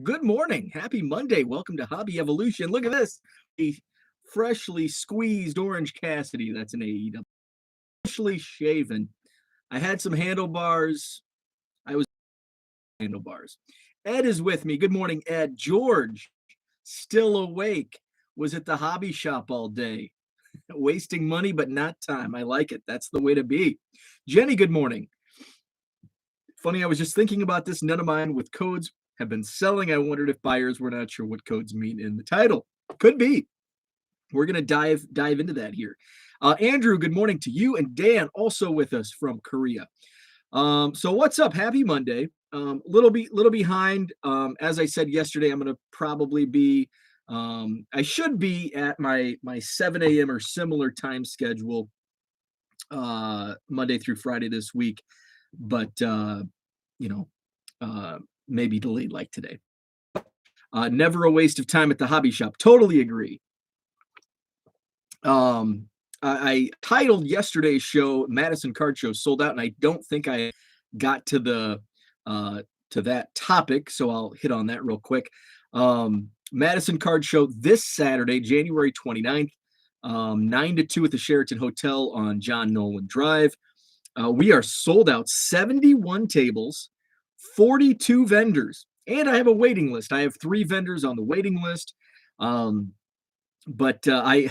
Good morning. Happy Monday. Welcome to Hobby Evolution. Look at this. A freshly squeezed Orange Cassidy. That's an AEW. Freshly shaven. I had some handlebars. I was handlebars. Ed is with me. Good morning, Ed. George, still awake. Was at the hobby shop all day. Wasting money, but not time. I like it. That's the way to be. Jenny, good morning. Funny, I was just thinking about this. None of mine with codes have been selling. I wondered if buyers were not sure what codes mean in the title. Could be. We're gonna dive into that here. Andrew, good morning to you, and Dan also with us from Korea. So what's up? Happy Monday. Little behind. As I said yesterday, I'm gonna probably be. I should be at my 7 a.m. or similar time schedule Monday through Friday this week, but you know, maybe delayed like today. Never a waste of time at the hobby shop. Totally agree. I titled yesterday's show Madison Card Show sold out, and I don't think I got to that topic, so I'll hit on that real quick. Madison Card Show this Saturday, January 29th, 9 to 2 at the Sheraton Hotel on John Nolan Drive. We are sold out, 71 tables, 42 vendors, and I have a waiting list. I have 3 vendors on the waiting list. But I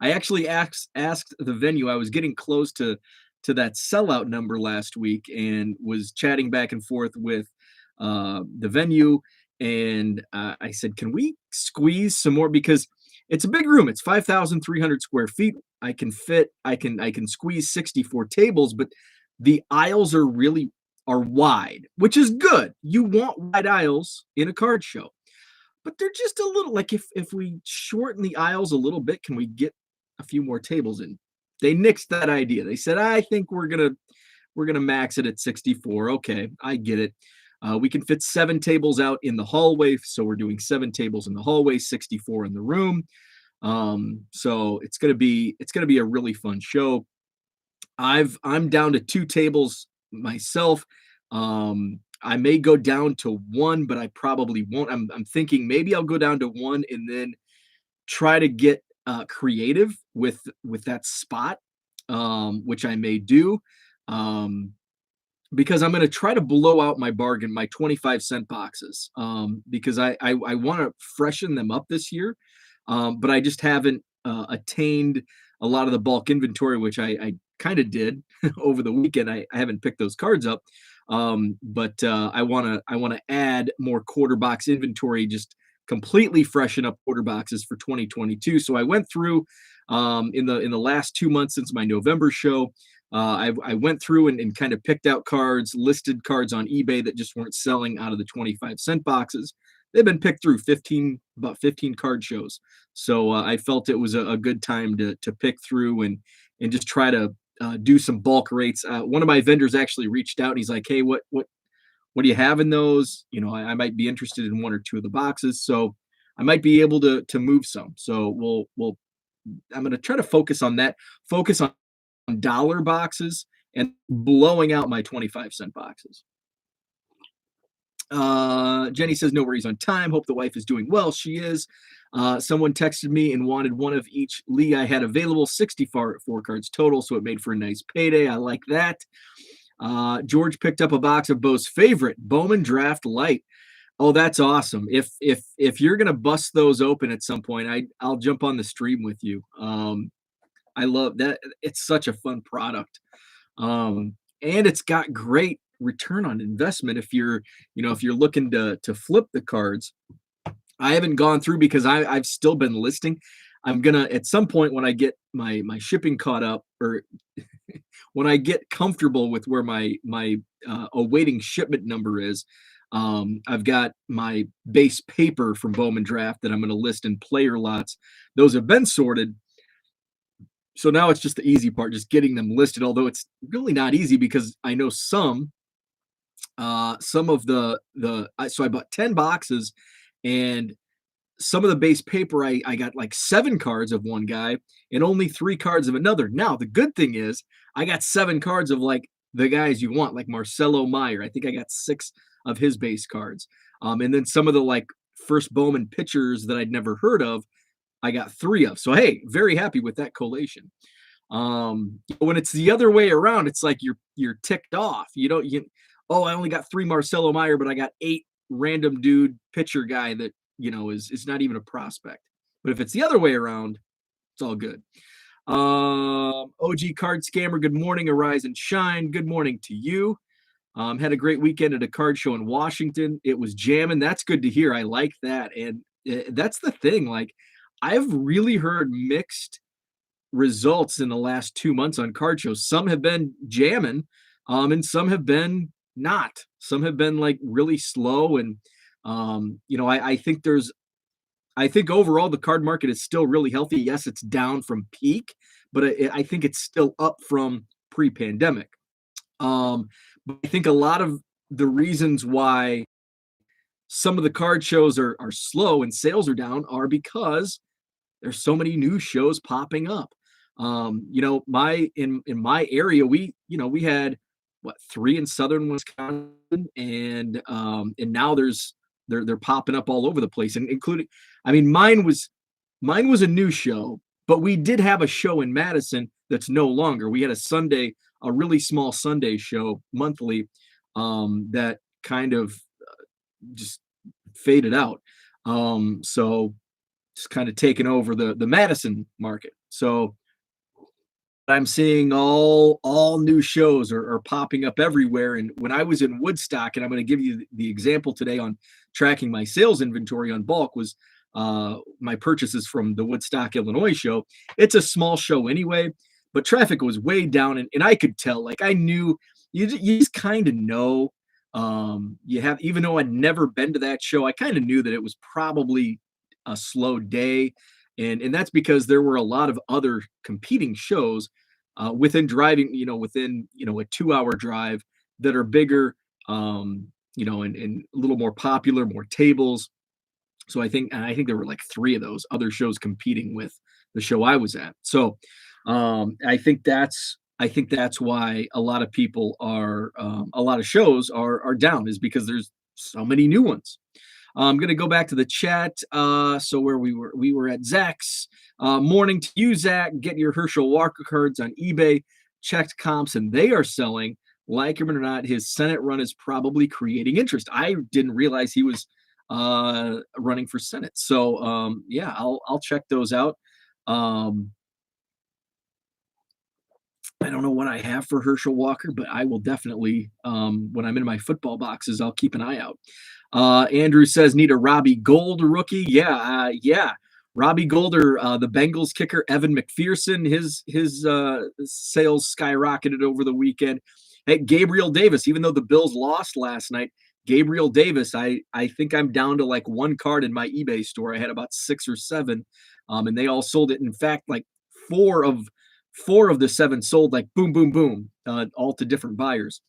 actually asked the venue. I was getting close to that sellout number last week, and was chatting back and forth with the venue, and I said, "Can we squeeze some more?" Because it's a big room. It's 5,300 square feet. I can squeeze 64 tables, but the aisles are wide, which is good. You want wide aisles in a card show, but they're just a little like if we shorten the aisles a little bit, can we get a few more tables in? They nixed that idea. They said, I think we're gonna max it at 64. Okay, I get it. We can fit 7 tables out in the hallway, so we're doing 7 tables in the hallway, 64 in the room. So it's gonna be a really fun show. I'm down to 2 tables myself. I may go down to 1, but I probably won't. I'm thinking maybe I'll go down to 1 and then try to get creative with that spot, which I may do. Um, because I'm going to try to blow out my bargain, my 25-cent boxes, because I want to freshen them up this year, but I just haven't attained a lot of the bulk inventory, which I kind of did over the weekend. I haven't picked those cards up, but I want to add more quarter box inventory, just completely freshen up quarter boxes for 2022. So I went through in the last 2 months since my November show. I went through and kind of picked out cards, listed cards on eBay that just weren't selling out of the 25-cent boxes. They've been picked through about 15 card shows. So I felt it was a good time to pick through and just try to do some bulk rates. One of my vendors actually reached out. And he's like, "Hey, what do you have in those? I might be interested in 1 or 2 of the boxes, so I might be able to move some." So I'm going to try to focus on that. Focus on dollar boxes and blowing out my 25-cent boxes. Jenny says no worries on time. Hope the wife is doing well. She is. Someone texted me and wanted 1 of each Lee I had available, 64 cards total, so it made for a nice payday. I like that. George picked up a box of Bo's favorite, Bowman Draft Light. Oh, that's awesome. If you're gonna bust those open at some point, I'll jump on the stream with you. I love that. It's such a fun product. And it's got great return on investment if you're looking to flip the cards. I haven't gone through because I've still been listing. I'm gonna at some point when I get my shipping caught up, or when I get comfortable with where my awaiting shipment number is. I've got my base paper from Bowman Draft that I'm going to list in player lots. Those have been sorted, so now it's just the easy part, just getting them listed. Although it's really not easy because I know some of so I bought 10 boxes, and some of the base paper, I got like 7 cards of one guy and only 3 cards of another. Now, the good thing is I got 7 cards of like the guys you want, like Marcelo Meyer. I think I got 6 of his base cards. And then some of the like first Bowman pitchers that I'd never heard of, I got 3 of. So hey, very happy with that collation. When it's the other way around, it's like you're ticked off. You don't you oh, I only got 3 Marcelo Meyer, but I got 8 random dude pitcher guy that, is not even a prospect. But if it's the other way around, it's all good. OG Card Scammer, good morning, arise and shine. Good morning to you. Had a great weekend at a card show in Washington. It was jamming. That's good to hear. I like that. And that's the thing. Like, I've really heard mixed results in the last 2 months on card shows. Some have been jamming, and some have been not. Some have been like really slow. And, I think overall the card market is still really healthy. Yes, it's down from peak, but I think it's still up from pre-pandemic. But I think a lot of the reasons why some of the card shows are slow and sales are down are because there's so many new shows popping up. My in my area, we had what 3 in southern Wisconsin, and now they're popping up all over the place, and including, I mean, mine was a new show, but we did have a show in Madison that's no longer. We had a really small Sunday show monthly, that kind of just faded out. So just kind of taking over the Madison market. So I'm seeing all new shows are popping up everywhere. And when I was in Woodstock, and I'm going to give you the example today on tracking my sales inventory on bulk, was my purchases from the Woodstock, Illinois show. It's a small show anyway, but traffic was way down, and I could tell. Like, I knew, you just kind of know. Even though I'd never been to that show, I kind of knew that it was probably a slow day, and that's because there were a lot of other competing shows within driving, within a 2-hour drive that are bigger, and a little more popular, more tables. So I think there were like 3 of those other shows competing with the show I was at. So I think that's why a lot of people a lot of shows are down, is because there's so many new ones. I'm gonna go back to the chat. So where we were at Zach's. Morning to you, Zach. Get your Herschel Walker cards on eBay. Checked comps, and they are selling. Like him or not, his Senate run is probably creating interest. I didn't realize he was running for Senate. So yeah, I'll check those out. Um, I don't know what I have for Herschel Walker, but I will definitely, when I'm in my football boxes, I'll keep an eye out. Andrew says, need a Robbie Gould rookie. Yeah. Robbie Gould, the Bengals kicker, Evan McPherson, his sales skyrocketed over the weekend. Hey, Gabriel Davis, even though the Bills lost last night, Gabriel Davis, I think I'm down to like 1 card in my eBay store. I had about 6 or 7, and they all sold it. In fact, like 4 of the 7 sold, like boom, boom, boom, all to different buyers.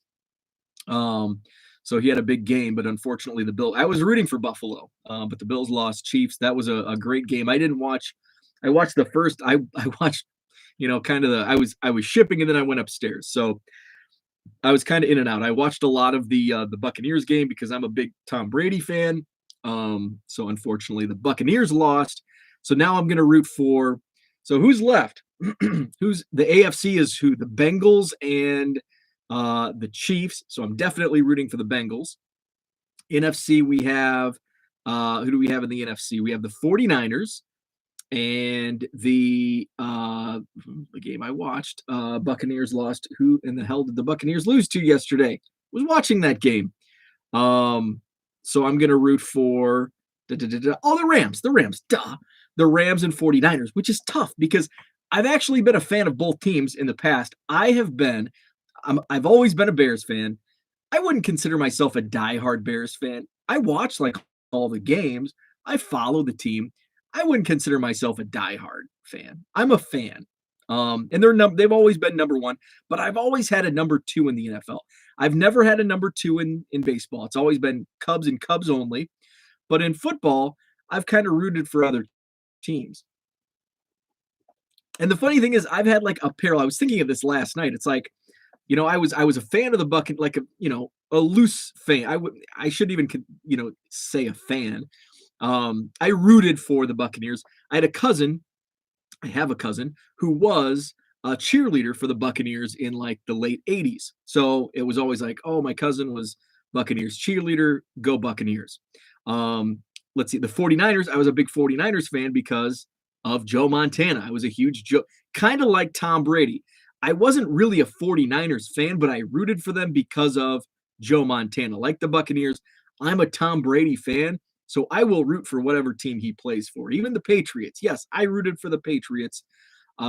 So he had a big game, but unfortunately I was rooting for Buffalo, but the Bills lost. Chiefs. That was a great game. I watched the first, I watched, kind of I was shipping, and then I went upstairs. So I was kind of in and out. I watched a lot of the Buccaneers game because I'm a big Tom Brady fan. So unfortunately the Buccaneers lost. So now I'm going to root for, so who's left? Who's the AFC is who? The Bengals and the Chiefs. So I'm definitely rooting for the Bengals. NFC, we have who do we have in the NFC? We have the 49ers and the game I watched. Buccaneers lost. Who in the hell did the Buccaneers lose to yesterday? Was watching that game. So I'm gonna root for the Rams. The Rams, duh. The Rams and 49ers, which is tough because I've actually been a fan of both teams in the past. I've always been a Bears fan. I wouldn't consider myself a diehard Bears fan. I watch like all the games. I follow the team. I wouldn't consider myself a diehard fan. I'm a fan. And they've always been number 1, but I've always had a number 2 in the NFL. I've never had a number 2 in baseball. It's always been Cubs and Cubs only. But in football, I've kind of rooted for other teams. And the funny thing is, I've had like a parallel. I was thinking of this last night. It's like I was a fan of the Bucket, like a loose fan. I shouldn't even say a fan. I rooted for the Buccaneers. I had a cousin I have a cousin who was a cheerleader for the Buccaneers in like the late 80s. So it was always like, oh, my cousin was Buccaneers cheerleader, go Buccaneers. Let's see, the 49ers, I was a big 49ers fan because of Joe Montana. I was a huge Joe, kind of like Tom Brady. I wasn't really a 49ers fan, but I rooted for them because of Joe Montana. Like the Buccaneers, I'm a Tom Brady fan, so I will root for whatever team he plays for, even the Patriots. Yes, I rooted for the Patriots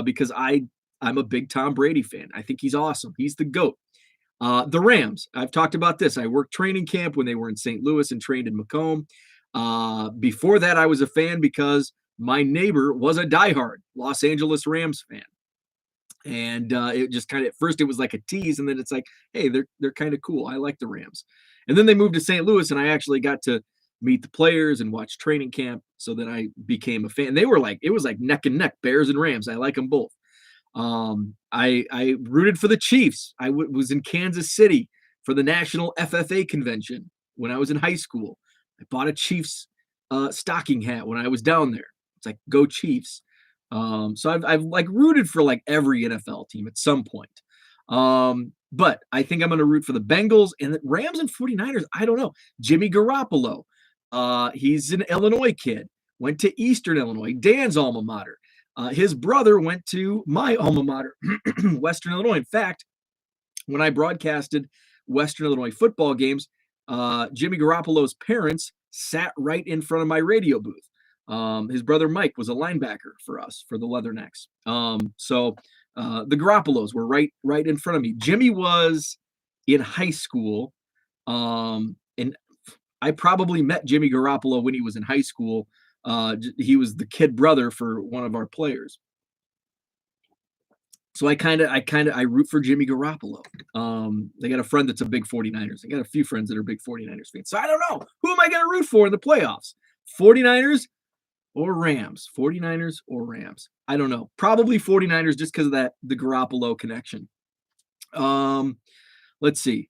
because I'm a big Tom Brady fan. I think he's awesome. He's the GOAT. The Rams, I've talked about this. I worked training camp when they were in St. Louis and trained in Macomb. Before that, I was a fan because my neighbor was a diehard Los Angeles Rams fan. And it just kind of, at first it was like a tease, and then it's like, hey, they're kind of cool. I like the Rams. And then they moved to St. Louis, and I actually got to meet the players and watch training camp, so that I became a fan. They were like, it was like neck and neck, Bears and Rams. I like them both. I rooted for the Chiefs. Was in Kansas City for the National FFA convention when I was in high school. I bought a Chiefs stocking hat when I was down there. It's like, go Chiefs. So I've like rooted for like every NFL team at some point. But I think I'm going to root for the Bengals and the Rams and 49ers. I don't know. Jimmy Garoppolo. He's an Illinois kid, went to Eastern Illinois, Dan's alma mater. His brother went to my alma mater, Western Illinois. In fact, when I broadcasted Western Illinois football games, Jimmy Garoppolo's parents sat right in front of my radio booth. His brother Mike was a linebacker for us, for the Leathernecks. So the Garoppolos were right in front of me. Jimmy was in high school, and I probably met Jimmy Garoppolo when he was in high school. He was the kid brother for one of our players. So I root for Jimmy Garoppolo. They got a friend that's a big 49ers. I got a few friends that are big 49ers fans. So I don't know. Who am I going to root for in the playoffs? 49ers or Rams? 49ers or Rams? I don't know. Probably 49ers just because of the Garoppolo connection. Let's see.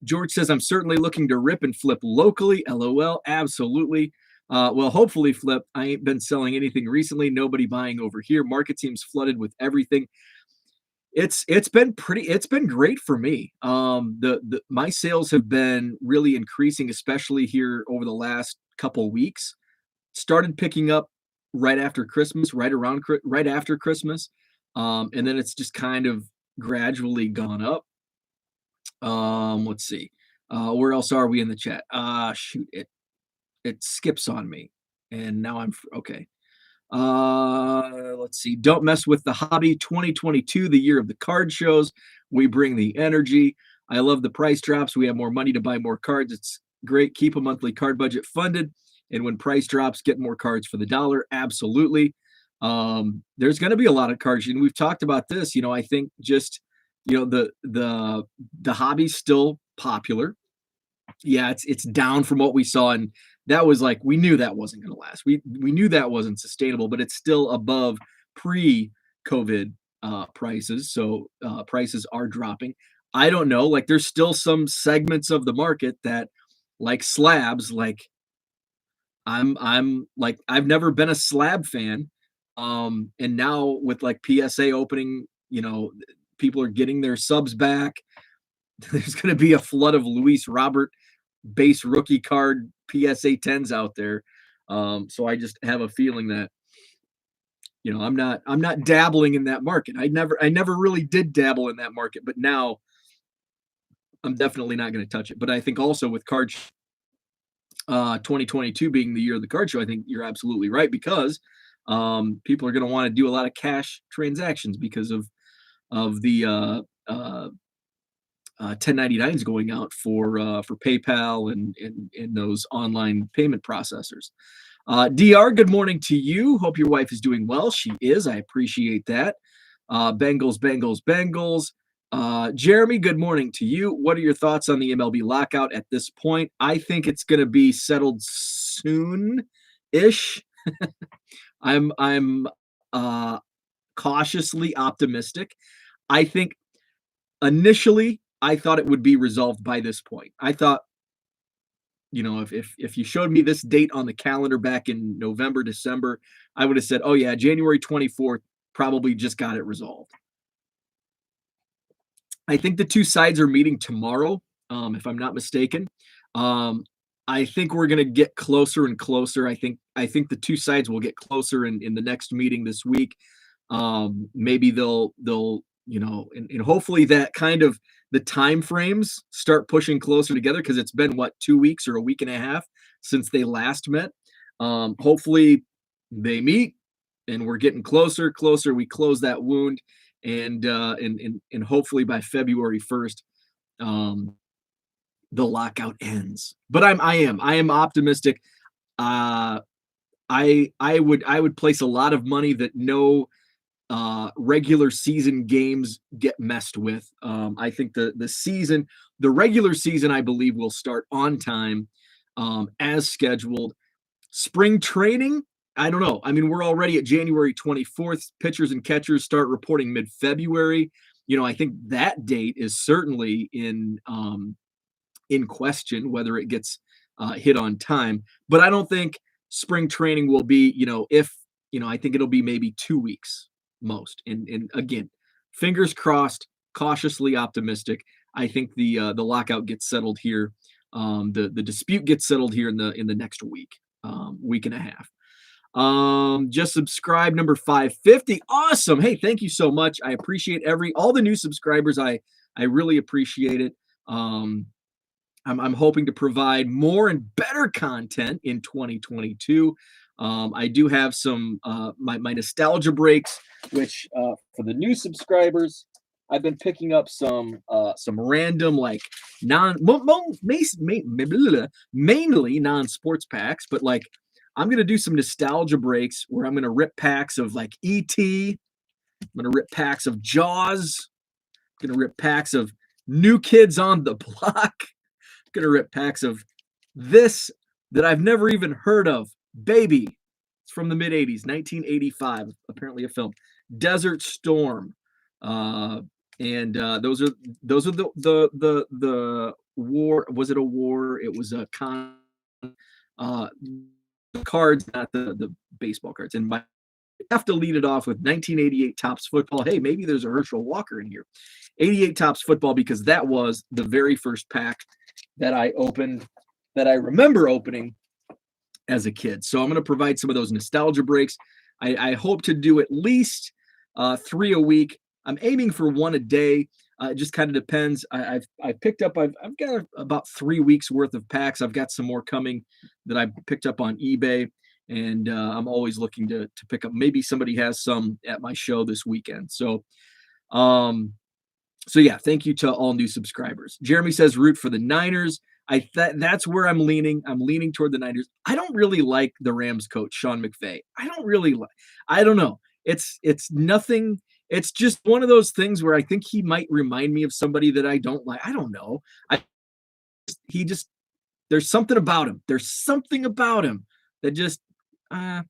George says, I'm certainly looking to rip and flip locally. LOL. Absolutely. Well, hopefully flip. I ain't been selling anything recently. Nobody buying over here. Market seems flooded with everything. It's been great for me. My sales have been really increasing, especially here over the last couple weeks. Started picking up right after Christmas, right after Christmas. And then it's just kind of gradually gone up. Let's see. Where else are we in the chat? Shoot, it skips on me. And now I'm okay. Let's see. Don't mess with the hobby. 2022, the year of the card shows. We bring the energy. I love the price drops. We have more money to buy more cards. It's great. Keep a monthly card budget funded. And when price drops, get more cards for the dollar. Absolutely. There's going to be a lot of cards. And we've talked about this. I think just, the hobby's still popular. Yeah, it's down from what we saw, and that was like, we knew that wasn't going to last. We knew that wasn't sustainable, but it's still above pre-COVID prices. So prices are dropping. I don't know. Like, there's still some segments of the market that, like slabs, like I'm like, I've never been a slab fan. And now with like PSA opening, people are getting their subs back. There's going to be a flood of Luis Robert base rookie card PSA 10s out there. So I just have a feeling that, I'm not dabbling in that market. I never really did dabble in that market, but now I'm definitely not going to touch it. But I think also with card 2022 being the year of the card show, I think you're absolutely right, because people are going to want to do a lot of cash transactions because of the 1099s going out for PayPal and those online payment processors. DR, good morning to you. Hope your wife is doing well. She is. I appreciate that. Bengals, Bengals, Bengals. Jeremy, good morning to you. What are your thoughts on the MLB lockout at this point? I think it's going to be settled soon-ish. I'm cautiously optimistic. I think initially, I thought it would be resolved by this point. I thought, if you showed me this date on the calendar back in November, December, I would have said, "Oh yeah, January 24th probably just got it resolved." I think the two sides are meeting tomorrow, if I'm not mistaken. Um, I think we're going to get closer and closer. I think the two sides will get closer in the next meeting this week. Maybe they'll and hopefully that kind of the time frames start pushing closer together because it's been what 2 weeks or a week and a half since they last met. Hopefully they meet and we're getting closer. We close that wound and hopefully by February 1st, um, the lockout ends. But I am optimistic. Uh, I would place a lot of money that no regular season games get messed with. I think the regular season, I believe, will start on time, as scheduled. Spring training, I don't know. I mean, we're already at January 24th. Pitchers and catchers start reporting mid-February. I think that date is certainly in question whether it gets hit on time. But I don't think spring training will be, if I think it'll be maybe 2 weeks most. And again, fingers crossed, cautiously optimistic. I think the lockout gets settled here. The dispute gets settled here in the next week and a half. Just subscribe number 550. Awesome. Hey, thank you so much. I appreciate all the new subscribers. I really appreciate it. I'm hoping to provide more and better content in 2022. I do have some my nostalgia breaks, which for the new subscribers, I've been picking up some random like mainly non-sports packs, but like I'm gonna do some nostalgia breaks where I'm gonna rip packs of like E.T. I'm gonna rip packs of Jaws. I'm gonna rip packs of New Kids on the Block. Gonna rip packs of this that I've never even heard of. Baby. It's from the mid 80s, 1985, apparently a film. Desert Storm. And those are the war. Was it a war? It was a cards, not the baseball cards. And I have to lead it off with 1988 Topps Football. Hey, maybe there's a Herschel Walker in here. 88 Topps Football, because that was the very first pack that I opened, that I remember opening as a kid. So I'm going to provide some of those nostalgia breaks. I hope to do at least 3 a week. I'm aiming for 1 a day. It just kind of depends. I've got about 3 weeks worth of packs. I've got some more coming that I picked up on eBay, and I'm always looking to pick up. Maybe somebody has some at my show this weekend. So yeah, thank you to all new subscribers. Jeremy says root for the Niners. That's where I'm leaning. I'm leaning toward the Niners. I don't really like the Rams coach, Sean McVay. I don't know. It's nothing. It's just one of those things where I think he might remind me of somebody that I don't like. I don't know. There's something about him. There's something about him that just I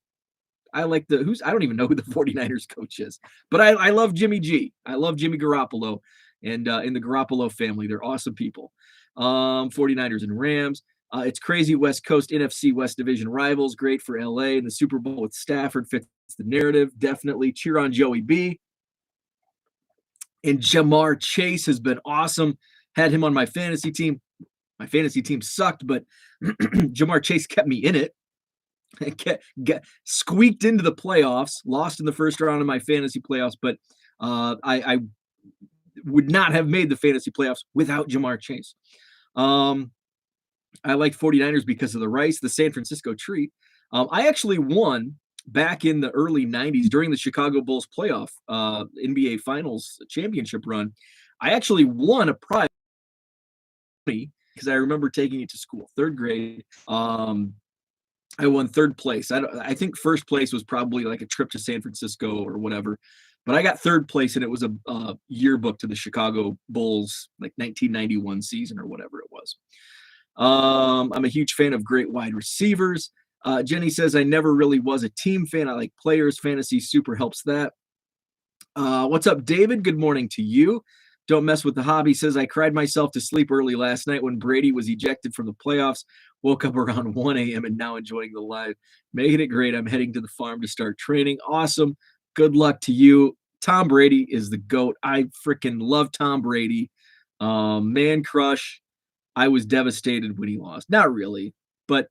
like I don't even know who the 49ers coach is, but I love Jimmy G. I love Jimmy Garoppolo and in the Garoppolo family. They're awesome people. 49ers and Rams. It's crazy West Coast NFC West Division rivals. Great for LA, and the Super Bowl with Stafford fits the narrative. Definitely cheer on Joey B. And Ja'Marr Chase has been awesome. Had him on my fantasy team. My fantasy team sucked, but Ja'Marr Chase kept me in it. Squeaked into the playoffs, lost in the first round of my fantasy playoffs, but I would not have made the fantasy playoffs without Ja'Marr Chase. I like 49ers because of the rice, the San Francisco treat. I actually won back in the early 90s during the Chicago Bulls playoff NBA Finals championship run. I actually won a prize because I remember taking it to school, 3rd grade. I won 3rd place. I think 1st place was probably like a trip to San Francisco or whatever, but I got 3rd place, and it was a yearbook to the Chicago Bulls, like 1991 season or whatever it was. I'm a huge fan of great wide receivers. Jenny says, I never really was a team fan. I like players. Fantasy super helps that. What's up, David? Good morning to you. Don't Mess with the Hobby says, I cried myself to sleep early last night when Brady was ejected from the playoffs. Woke up around 1 a.m. and now enjoying the live. Making it great. I'm heading to the farm to start training. Awesome. Good luck to you. Tom Brady is the GOAT. I freaking love Tom Brady. Man crush. I was devastated when he lost. Not really, but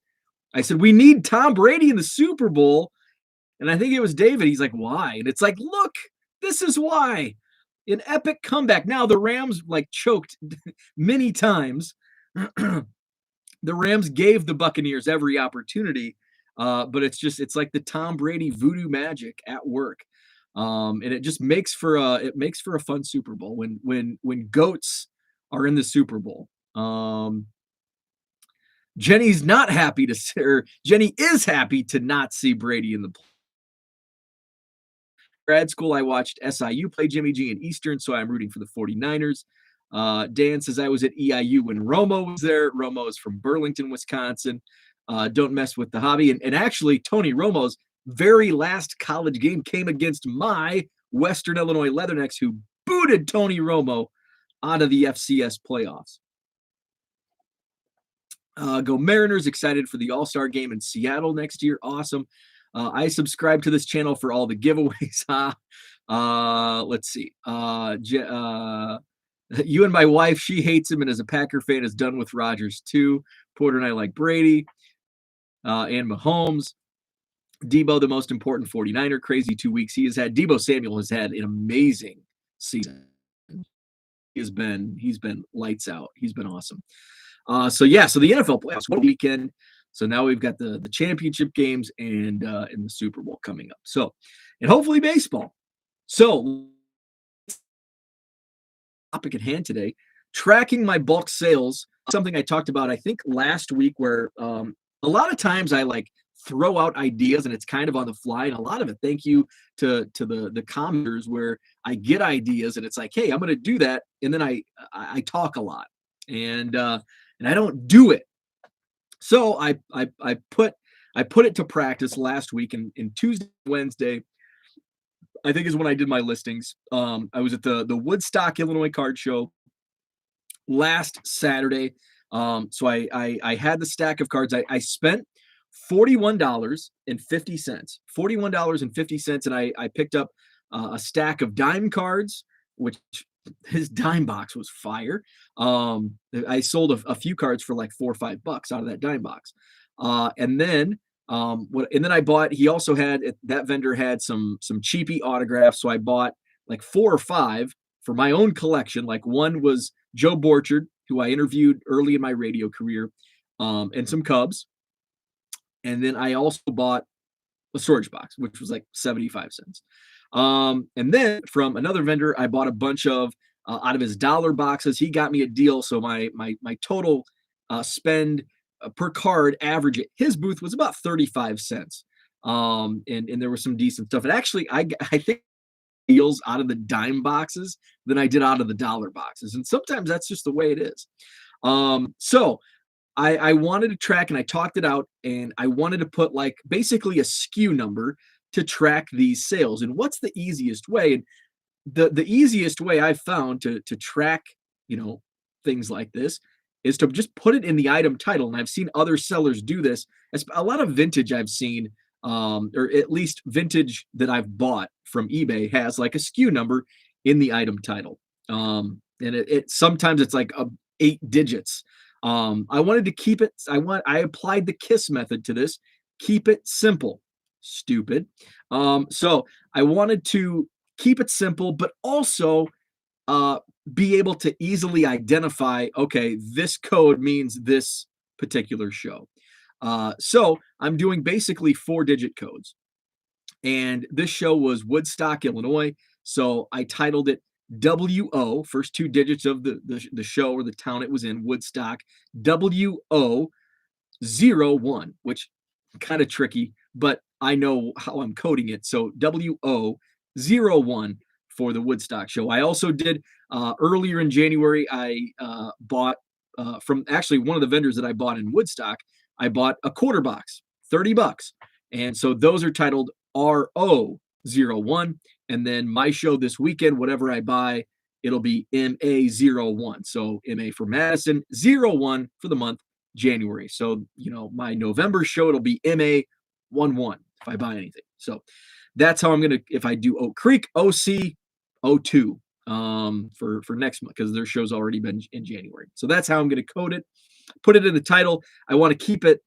I said, we need Tom Brady in the Super Bowl. And I think it was David. He's like, why? And it's like, look, this is why. An epic comeback. Now the Rams like choked many times. The Rams gave the Buccaneers every opportunity, but it's like the Tom Brady voodoo magic at work, and it just makes for a fun Super Bowl when goats are in the Super Bowl. Jenny's not happy to see, or Jenny is happy to not see Brady in the grad school. I watched SIU play Jimmy G in Eastern, so I'm rooting for the 49ers. Dan says, I was at EIU when Romo was there. Romo is from Burlington, Wisconsin. Don't Mess with the Hobby. And actually, Tony Romo's very last college game came against my Western Illinois Leathernecks, who booted Tony Romo out of the FCS playoffs. Go Mariners. Excited for the All-Star game in Seattle next year. Awesome. I subscribe to this channel for all the giveaways. Let's see. You and my wife, she hates him and as a Packer fan is done with Rodgers too. Porter and I like Brady and Mahomes. Debo, the most important 49er. Crazy 2 weeks he has had. Debo Samuel has had an amazing season. He's been lights out. He's been awesome. So the NFL playoffs, what a weekend. So now we've got the championship games and the Super Bowl coming up. So, and hopefully baseball. So, topic at hand today, tracking my bulk sales, something I talked about, I think last week, where a lot of times I like throw out ideas and it's kind of on the fly. And a lot of it, thank you to the commenters, where I get ideas and it's like, hey, I'm going to do that. And then I talk a lot and I don't do it. So I put it to practice last week, and Tuesday, Wednesday, I think is when I did my listings. I was at the Woodstock, Illinois card show last Saturday. So I had the stack of cards. I spent $41.50. $41.50, and I picked up a stack of dime cards, which his dime box was fire. I sold a few cards for like $4 or $5 out of that dime box. And then I bought, he also had, that vendor had some cheapy autographs. So I bought like 4 or 5 for my own collection. Like one was Joe Borchard, who I interviewed early in my radio career, and some Cubs. And then I also bought a storage box, which was like 75 cents. And then from another vendor, I bought a bunch of out of his dollar boxes. He got me a deal. So my total spend per card average at his booth was about 35 cents. And there was some decent stuff. And actually, I think deals out of the dime boxes than I did out of the dollar boxes. And sometimes that's just the way it is. So I wanted to track, and I talked it out, and I wanted to put like basically a SKU number to track these sales. And what's the easiest way? And the easiest way I've found to track, things like this is to just put it in the item title. And I've seen other sellers do this. A lot of vintage I've seen, or at least vintage that I've bought from eBay, has like a SKU number in the item title. And it sometimes it's like 8 digits. I wanted to keep it. I applied the KISS method to this. Keep it simple. Stupid. So I wanted to keep it simple, but also be able to easily identify, okay, this code means this particular show. So I'm doing basically 4-digit codes. And this show was Woodstock, Illinois. So I titled it WO, first 2 digits of the show or the town it was in, Woodstock, WO01, which kind of tricky, but I know how I'm coding it. So WO01 for the Woodstock show. I also did earlier in January, I bought from actually one of the vendors that I bought in Woodstock, I bought a quarter box, $30. And so those are titled RO01. And then my show this weekend, whatever I buy it'll be MA01. So MA for Madison, 01 for the month January. So, my November show, it'll be MA11 if I buy anything. So that's how I'm going to, if I do Oak Creek, OC02 for next month, because their show's already been in January. So that's how I'm going to code it, put it in the title. I want to keep it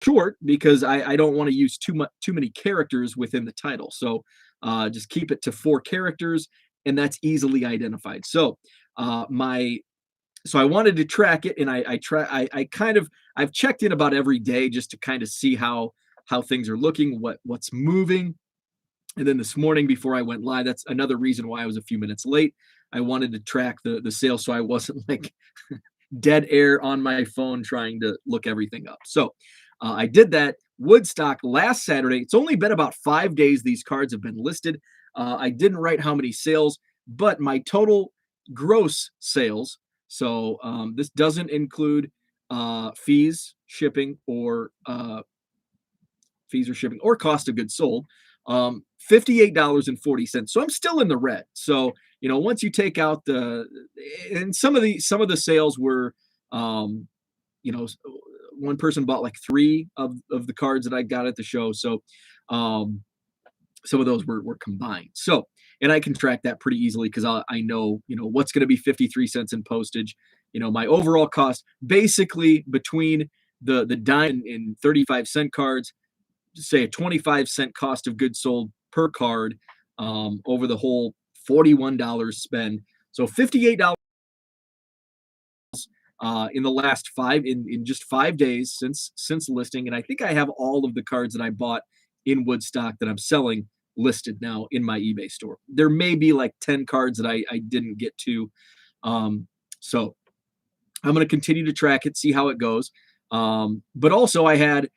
short because I don't want to use too many characters within the title. So just keep it to 4 characters, and that's easily identified. So so I wanted to track it, and I've checked in about every day just to kind of see how things are looking, what's moving. And then this morning before I went live, that's another reason why I was a few minutes late. I wanted to track the sales so I wasn't like dead air on my phone trying to look everything up. So I did that. Woodstock last Saturday. It's only been about 5 days these cards have been listed. I didn't write how many sales, but my total gross sales. So this doesn't include fees, shipping, or cost of goods sold. $58.40. So I'm still in the red. So once you take out and some of the sales were, one person bought like 3 of the cards that I got at the show. So some of those were combined. So, and I can track that pretty easily because I know, what's going to be 53 cents in postage. My overall cost basically between the dime and 35-cent cards, say a 25-cent cost of goods sold per card over the whole $41 spend. So $58 in the last in just 5 days since listing. And I think I have all of the cards that I bought in Woodstock that I'm selling listed now in my eBay store. There may be like 10 cards that I didn't get to. So I'm going to continue to track it, see how it goes. But also I had,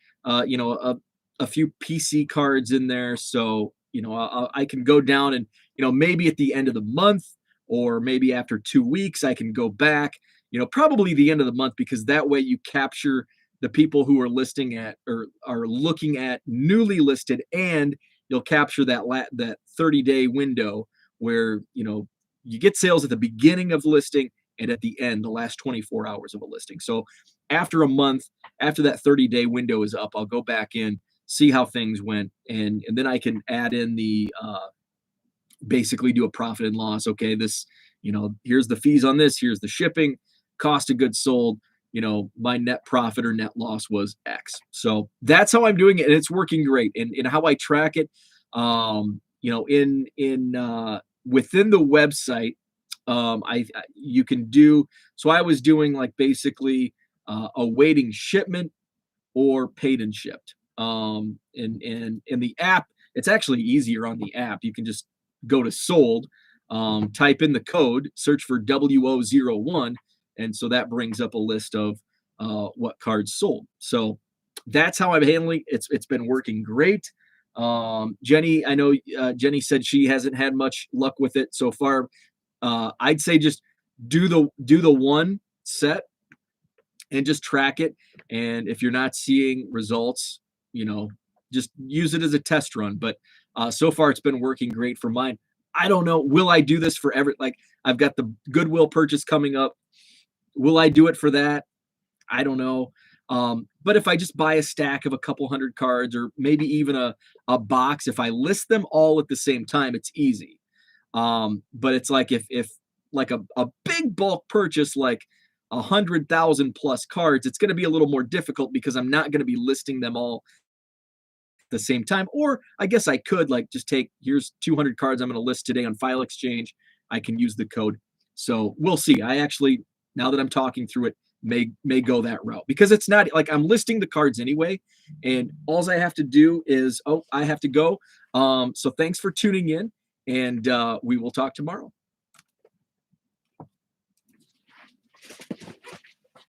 a few PC cards in there. So, I can go down and, maybe at the end of the month or maybe after 2 weeks, I can go back, probably the end of the month, because that way you capture the people who are listing at or are looking at newly listed, and you'll capture that 30-day window where, you get sales at the beginning of listing and at the end, the last 24 hours of a listing. So after a month, after that 30-day window is up, I'll go back in, see how things went, and then I can add in the basically do a profit and loss. Okay, this, here's the fees on this, here's the shipping, cost of goods sold, my net profit or net loss was X. So that's how I'm doing it, and it's working great. And how I track it, within the website, you can do. So I was doing like basically awaiting shipment or paid and shipped. And in the app, it's actually easier on the app. You can just go to sold, type in the code, search for WO01, and so that brings up a list of what cards sold. So that's how I'm handling it. It's been working great. Jenny, I know Jenny said she hasn't had much luck with it so far. I'd say just do the one set and just track it. And if you're not seeing results, just use it as a test run. But so far it's been working great for mine. I don't know. Will I do this for like I've got the Goodwill purchase coming up. Will I do it for that? I don't know. But if I just buy a stack of a couple hundred cards, or maybe even a box, if I list them all at the same time, it's easy. But it's like if like a big bulk purchase, like 100,000 plus cards, it's going to be a little more difficult because I'm not going to be listing them all at the same time. Or I guess I could like just here's 200 cards I'm going to list today on File Exchange. I can use the code. So we'll see. I actually, now that I'm talking through it, may go that route, because it's not like I'm listing the cards anyway, and all I have to do is, I have to go. So thanks for tuning in, and we will talk tomorrow.